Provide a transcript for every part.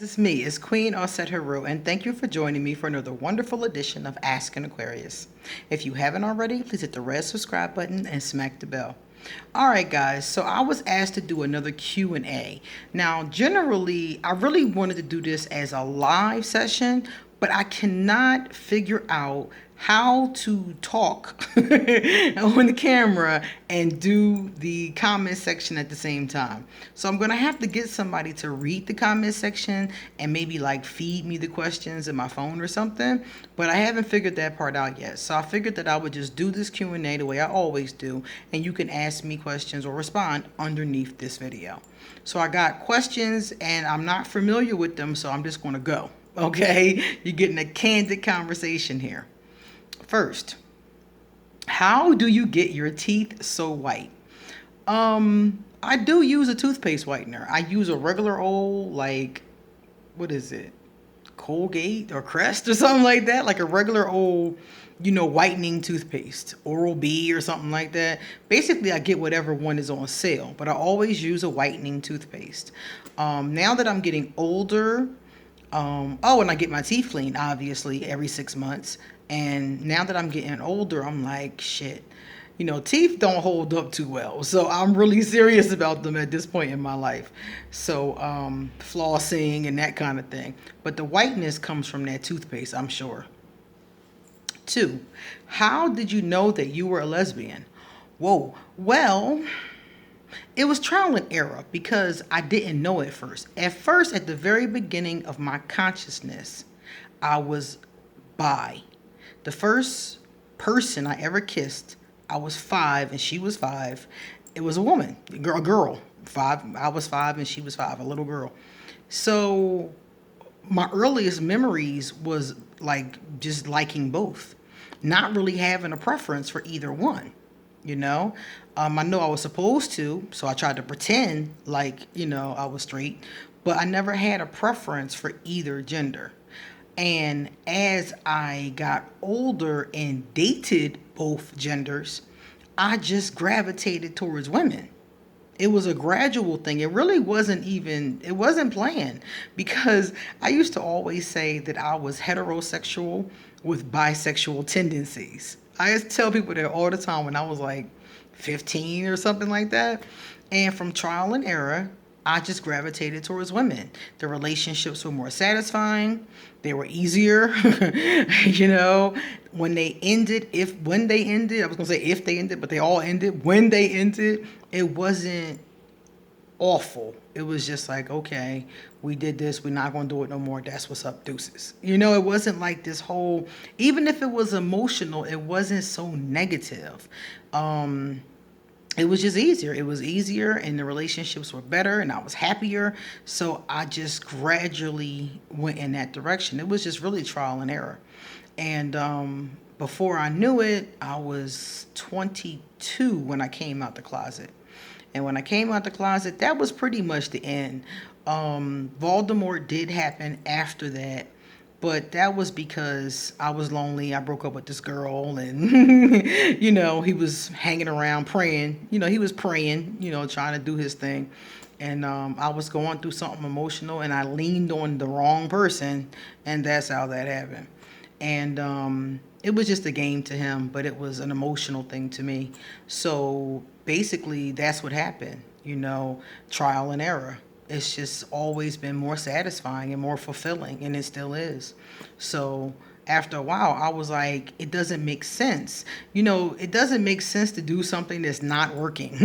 It's me, it's Queen Osset Haru, and thank you for joining me for another wonderful edition of Ask an Aquarius. If you haven't already, please hit the red subscribe button and smack the bell. All right, guys. So I was asked to do another Q&A. Now, generally, I really wanted to do this as a live session, but I cannot figure out how to talk on the camera and do the comment section at the same time. So I'm gonna have to get somebody to read the comment section and maybe like feed me the questions in my phone or something, but I haven't figured that part out yet. So I figured that I would just do this Q&A the way I always do, and you can ask me questions or respond underneath this video. So I got questions and I'm not familiar with them, so I'm just gonna go. Okay, you're getting a candid conversation here. First, how do you get your teeth so white? I do use a toothpaste whitener. I use a regular old, like, what is it? Colgate or Crest or something like that. Like a regular old, whitening toothpaste. Oral-B or something like that. Basically, I get whatever one is on sale. But I always use a whitening toothpaste. Now that I'm getting older, and I get my teeth cleaned, obviously, every 6 months. And now that I'm getting older, I'm like, shit, teeth don't hold up too well. So I'm really serious about them at this point in my life. So flossing and that kind of thing. But the whiteness comes from that toothpaste, I'm sure. 2, how did you know that you were a lesbian? Whoa, well, it was trial and error because I didn't know at first. At first, at the very beginning of my consciousness, I was bi. The first person I ever kissed, I was 5 and she was 5. It was a woman, a girl. 5, I was 5 and she was 5, a little girl. So my earliest memories was like just liking both, not really having a preference for either one. I know I was supposed to, so I tried to pretend like, I was straight, but I never had a preference for either gender. And as I got older and dated both genders, I just gravitated towards women. It was a gradual thing. It really it wasn't planned, because I used to always say that I was heterosexual with bisexual tendencies. I used to tell people that all the time when I was like 15 or something like that. And from trial and error, I just gravitated towards women. The relationships were more satisfying. They were easier. When they ended, I was going to say if they ended, but they all ended. When they ended, it wasn't awful. It was just like, okay, we did this. We're not going to do it no more. That's what's up, deuces. It wasn't like this whole, even if it was emotional, it wasn't so negative. It was just easier. It was easier and the relationships were better and I was happier. So I just gradually went in that direction. It was just really trial and error. And before I knew it, I was 22 when I came out the closet. And when I came out the closet, that was pretty much the end. Voldemort did happen after that. But that was because I was lonely. I broke up with this girl and, he was hanging around praying. He was praying, trying to do his thing. And I was going through something emotional and I leaned on the wrong person. And that's how that happened. And it was just a game to him, but it was an emotional thing to me. So basically, that's what happened, trial and error. It's just always been more satisfying and more fulfilling, and it still is. So after a while, I was like, it doesn't make sense. It doesn't make sense to do something that's not working,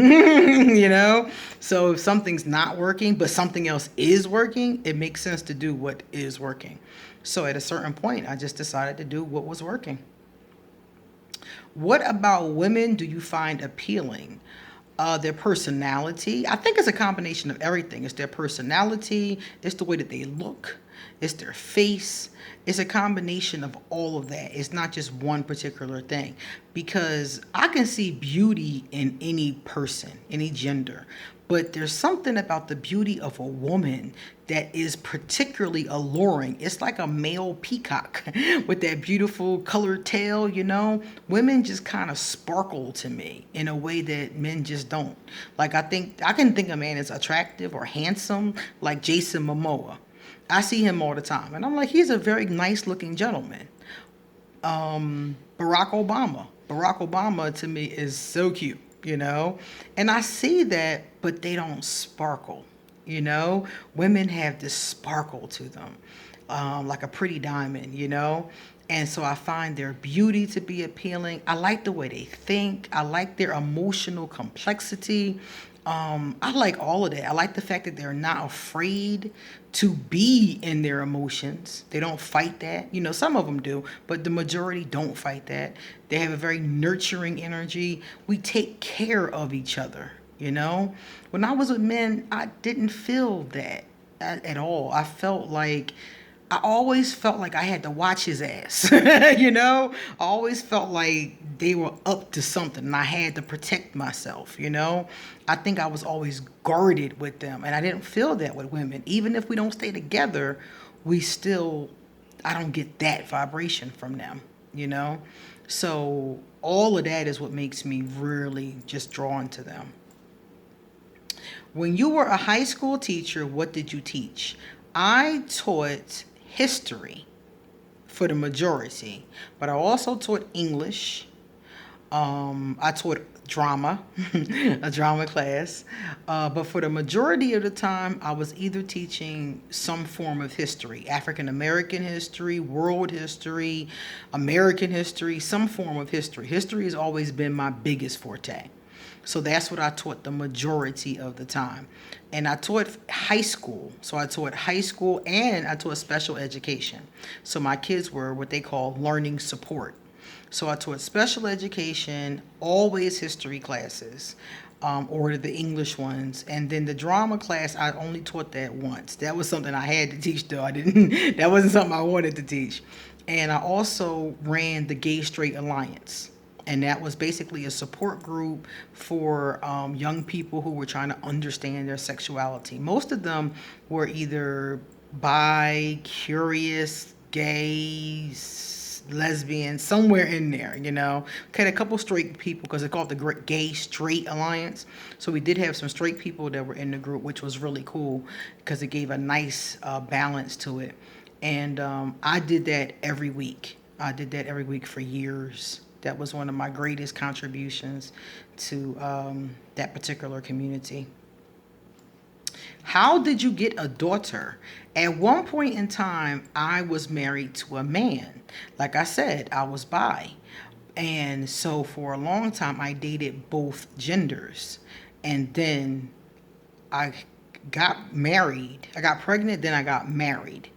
So if something's not working, but something else is working, it makes sense to do what is working. So at a certain point, I just decided to do what was working. What about women do you find appealing? Their personality. I think it's a combination of everything. It's their personality. It's the way that they look. It's their face. It's a combination of all of that. It's not just one particular thing, because I can see beauty in any person, any gender. But there's something about the beauty of a woman that is particularly alluring. It's like a male peacock with that beautiful colored tail, Women just kind of sparkle to me in a way that men just don't. Like I can think a man is attractive or handsome, like Jason Momoa. I see him all the time, and I'm like, he's a very nice looking gentleman. Barack Obama. Barack Obama to me is so cute, you know? And I see that, but they don't sparkle, you know? Women have this sparkle to them, like a pretty diamond, you know? And so I find their beauty to be appealing. I like the way they think. I like their emotional complexity. I like all of that. I like the fact that they're not afraid to be in their emotions. They don't fight that. You know, some of them do, but the majority don't fight that. They have a very nurturing energy. We take care of each other, you know? When I was with men, I didn't feel that at all. I always felt like I had to watch his ass. You know, I always felt like they were up to something and I had to protect myself, you know. I think I was always guarded with them, and I didn't feel that with women. Even if we don't stay together, we still, I don't get that vibration from them, you know. So all of that is what makes me really just drawn to them. When you were a high school teacher, what did you teach? I taught history for the majority, but I also taught English. I taught drama, a drama class. But for the majority of the time, I was either teaching some form of history, African American history, world history, American history, some form of history. History has always been my biggest forte. So that's what I taught the majority of the time. And I taught high school. So I taught high school and I taught special education. So my kids were what they call learning support. So I taught special education, always history classes, or the English ones. And then the drama class, I only taught that once. That was something I had to teach, though. I didn't, that wasn't something I wanted to teach. And I also ran the Gay Straight Alliance. And that was basically a support group for young people who were trying to understand their sexuality. Most of them were either bi, curious, gay, lesbian, somewhere in there, you know. We had a couple straight people because they called the Gay Straight Alliance. So we did have some straight people that were in the group, which was really cool because it gave a nice balance to it. And I did that every week. I did that every week for years. That was one of my greatest contributions to that particular community. How did you get a daughter? At one point in time, I was married to a man. Like I said, I was bi. And so for a long time, I dated both genders. And then I got married. I got pregnant, then I got married.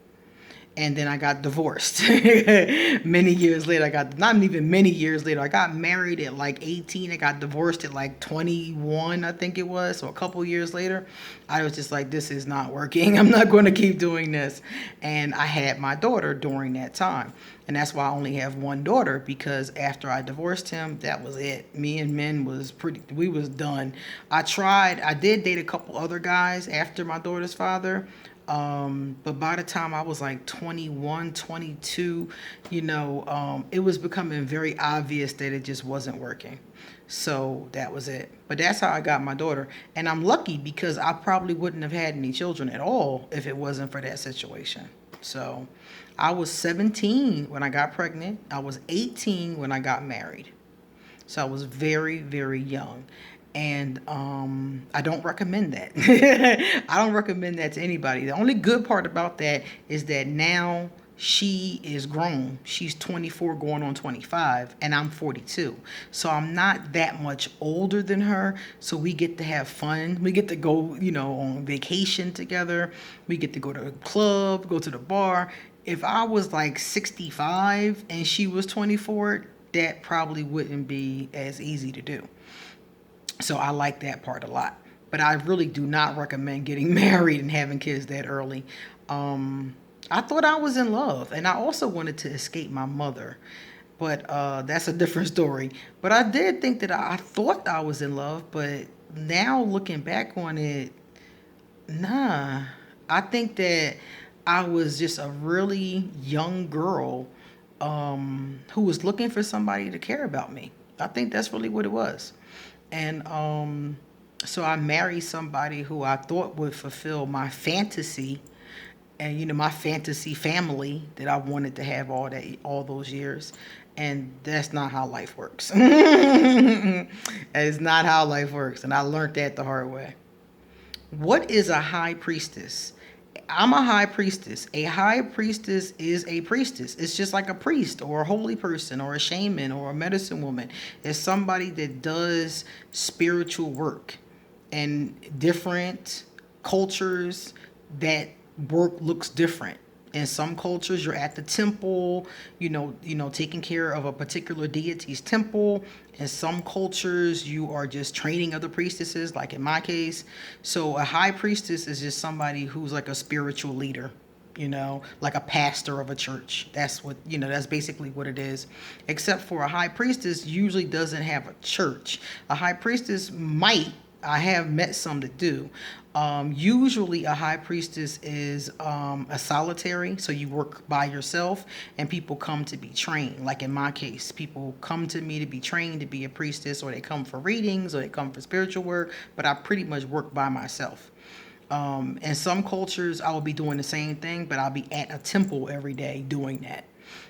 And then I got divorced. Many years later, not even many years later, I got married at like 18. I got divorced at like 21, I think it was. So a couple years later, I was just like, this is not working. I'm not going to keep doing this. And I had my daughter during that time. And that's why I only have one daughter, because after I divorced him, that was it. Me and men we was done. I did date a couple other guys after my daughter's father. But by the time I was like 21, 22, it was becoming very obvious that it just wasn't working. So that was it. But that's how I got my daughter. And I'm lucky because I probably wouldn't have had any children at all if it wasn't for that situation. So I was 17 when I got pregnant. I was 18 when I got married. So I was very, very young. And I don't recommend that. I don't recommend that to anybody. The only good part about that is that now she is grown. She's 24 going on 25, and I'm 42. So I'm not that much older than her. So we get to have fun. We get to go, on vacation together. We get to go to a club, go to the bar. If I was like 65 and she was 24, that probably wouldn't be as easy to do. So I like that part a lot. But I really do not recommend getting married and having kids that early. I thought I was in love, and I also wanted to escape my mother. But that's a different story. But I did think that I thought I was in love, but now looking back on it, nah. I think that I was just a really young girl who was looking for somebody to care about me. I think that's really what it was. And so I married somebody who I thought would fulfill my fantasy and my fantasy family that I wanted to have all those years. And that's not how life works. It's not how life works, and I learned that the hard way. What is a high priestess? I'm a high priestess. A high priestess is a priestess. It's just like a priest or a holy person or a shaman or a medicine woman. It's somebody that does spiritual work. And different cultures, that work looks different. In some cultures, you're at the temple, taking care of a particular deity's temple. In some cultures, you are just training other priestesses, like in my case. So a high priestess is just somebody who's like a spiritual leader, like a pastor of a church. That's what, that's basically what it is. Except for a high priestess usually doesn't have a church. A high priestess might, I have met some that do. Usually a high priestess is a solitary, so you work by yourself and people come to be trained. Like in my case, people come to me to be trained to be a priestess, or they come for readings, or they come for spiritual work, but I pretty much work by myself. In some cultures, I will be doing the same thing, but I'll be at a temple every day doing that.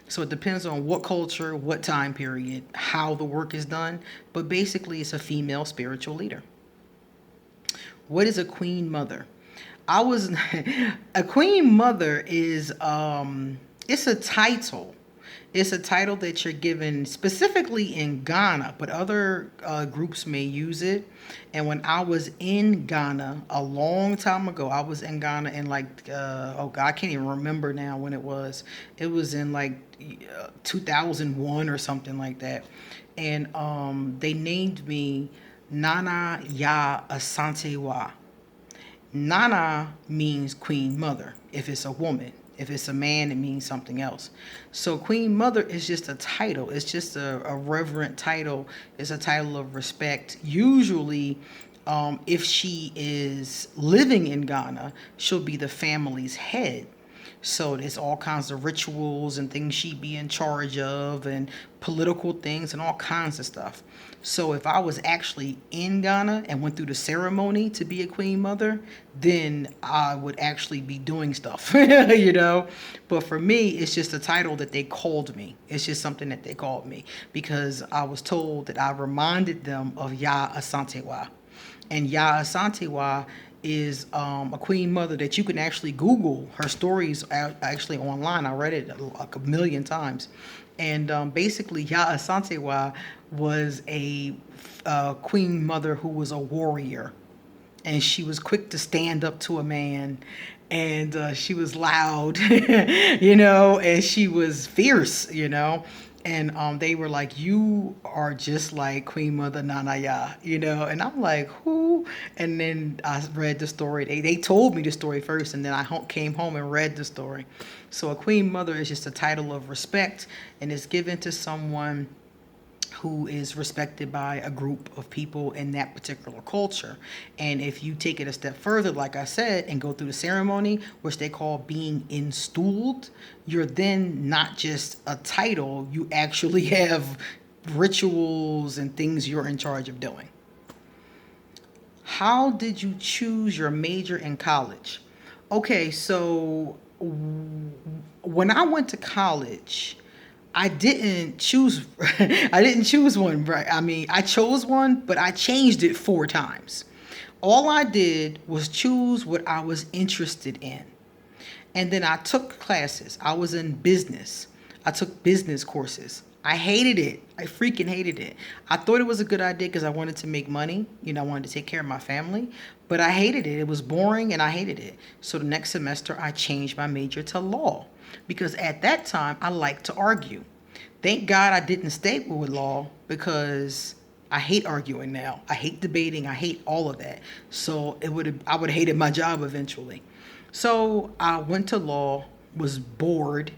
So it depends on what culture, what time period, how the work is done, but basically it's a female spiritual leader. What is a queen mother? I was A queen mother is it's a title. It's a title that you're given specifically in Ghana, but other groups may use it. And when I was in Ghana a long time ago, I was in Ghana in like, oh God, I can't even remember now when it was. It was in like 2001 or something like that. And they named me Nana Ya Asantewa. Nana means queen mother if it's a woman. If it's a man, it means something else. So queen mother is just a title. It's just a reverent title. It's a title of respect. Usually, if she is living in Ghana, she'll be the family's head. So there's all kinds of rituals and things she'd be in charge of, and political things and all kinds of stuff. So if I was actually in Ghana and went through the ceremony to be a queen mother, then I would actually be doing stuff, But for me, it's just a title that they called me. It's just something that they called me because I was told that I reminded them of Ya Asantewa. And Ya Asantewa is a queen mother that you can actually Google. Her stories are actually online. I read it like a million times. And basically, Ya Asantewa was a queen mother who was a warrior. And she was quick to stand up to a man. And she was loud, and she was fierce. And they were like, you are just like Queen Mother Nanaya, And I'm like, who? And then I read the story. They told me the story first, and then I came home and read the story. So a Queen Mother is just a title of respect, and it's given to someone who is respected by a group of people in that particular culture. And if you take it a step further, like I said, and go through the ceremony, which they call being installed, you're then not just a title, you actually have rituals and things you're in charge of doing. How did you choose your major in college? Okay, so when I went to college, I didn't choose I didn't choose one, right? I mean, I chose one, but I changed it 4 times. All I did was choose what I was interested in. And then I took classes. I was in business. I took business courses. I hated it. I freaking hated it. I thought it was a good idea because I wanted to make money. I wanted to take care of my family. But I hated it. It was boring and I hated it. So the next semester, I changed my major to law because at that time, I liked to argue. Thank God I didn't stay with law because I hate arguing now. I hate debating. I hate all of that. So I would have hated my job eventually. So I went to law, was bored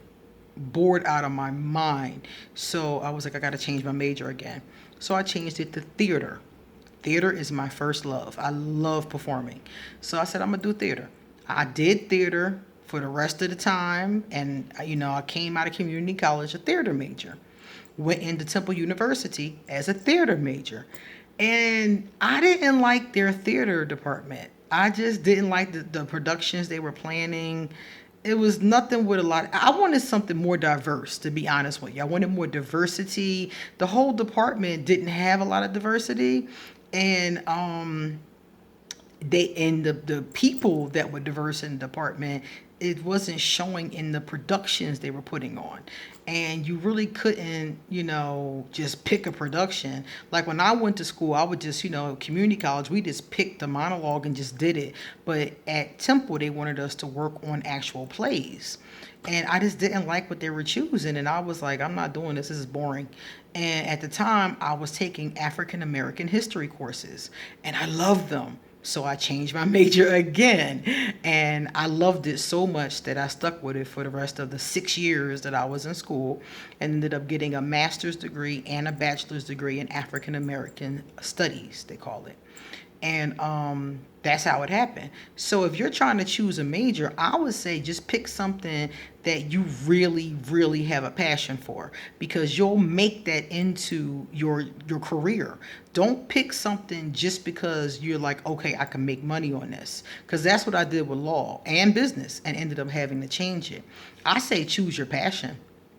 out of my mind. So I was like, I got to change my major again. So I changed it to theater. Theater is my first love. I love performing. So I said, I'm going to do theater. I did theater for the rest of the time. And, I came out of community college a theater major. Went into Temple University as a theater major. And I didn't like their theater department. I just didn't like the productions they were planning. it was nothing with a lot. I wanted something more diverse, to be honest with you. I wanted more diversity. The whole department didn't have a lot of diversity, and the people that were diverse in the department, it wasn't showing in the productions they were putting on. And you really couldn't, just pick a production. Like when I went to school, I would just, community college, we just picked the monologue and just did it. But at Temple, they wanted us to work on actual plays. And I just didn't like what they were choosing. And I was like, I'm not doing this. This is boring. And at the time, I was taking African American history courses, and I loved them. So I changed my major again. And I loved it so much that I stuck with it for the rest of the 6 years that I was in school, and ended up getting a master's degree and a bachelor's degree in African American studies, they call it. And that's how it happened. So if you're trying to choose a major, I would say just pick something that you really, really have a passion for, because you'll make that into your career. Don't pick something just because you're like, okay, I can make money on this. Because that's what I did with law and business, and ended up having to change it. I say choose your passion.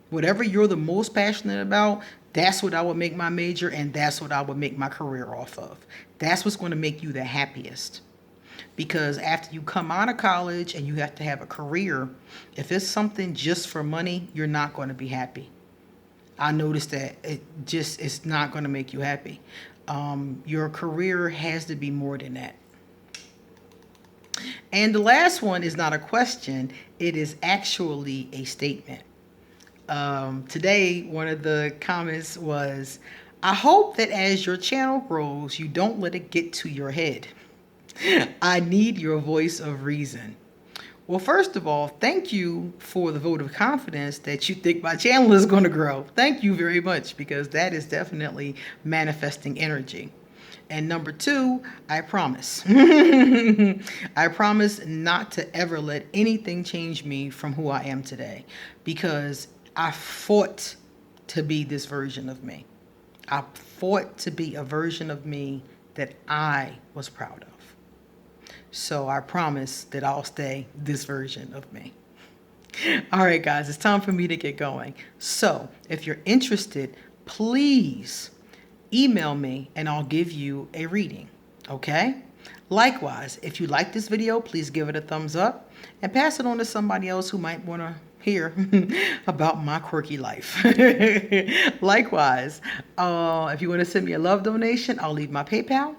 Whatever you're the most passionate about, that's what I would make my major, and that's what I would make my career off of. That's what's going to make you the happiest. Because after you come out of college and you have to have a career, if it's something just for money, you're not going to be happy. I noticed that it's not going to make you happy. Your career has to be more than that. And the last one is not a question, it is actually a statement. Today, one of the comments was, I hope that as your channel grows, you don't let it get to your head. I need your voice of reason. Well, first of all, thank you for the vote of confidence that you think my channel is going to grow. Thank you very much, because that is definitely manifesting energy. And number two, I promise. I promise not to ever let anything change me from who I am today, because I fought to be this version of me. I fought to be a version of me that I was proud of. So I promise that I'll stay this version of me. All right, guys, it's time for me to get going. So if you're interested, please email me and I'll give you a reading, okay? Likewise, if you like this video, please give it a thumbs up and pass it on to somebody else who might want to hear about my quirky life. Likewise, if you want to send me a love donation, I'll leave my PayPal.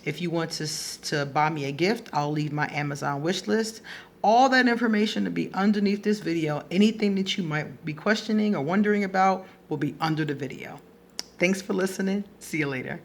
If you want to buy me a gift, I'll leave my Amazon wish list. All that information will be underneath this video. Anything that you might be questioning or wondering about will be under the video. Thanks for listening. See you later.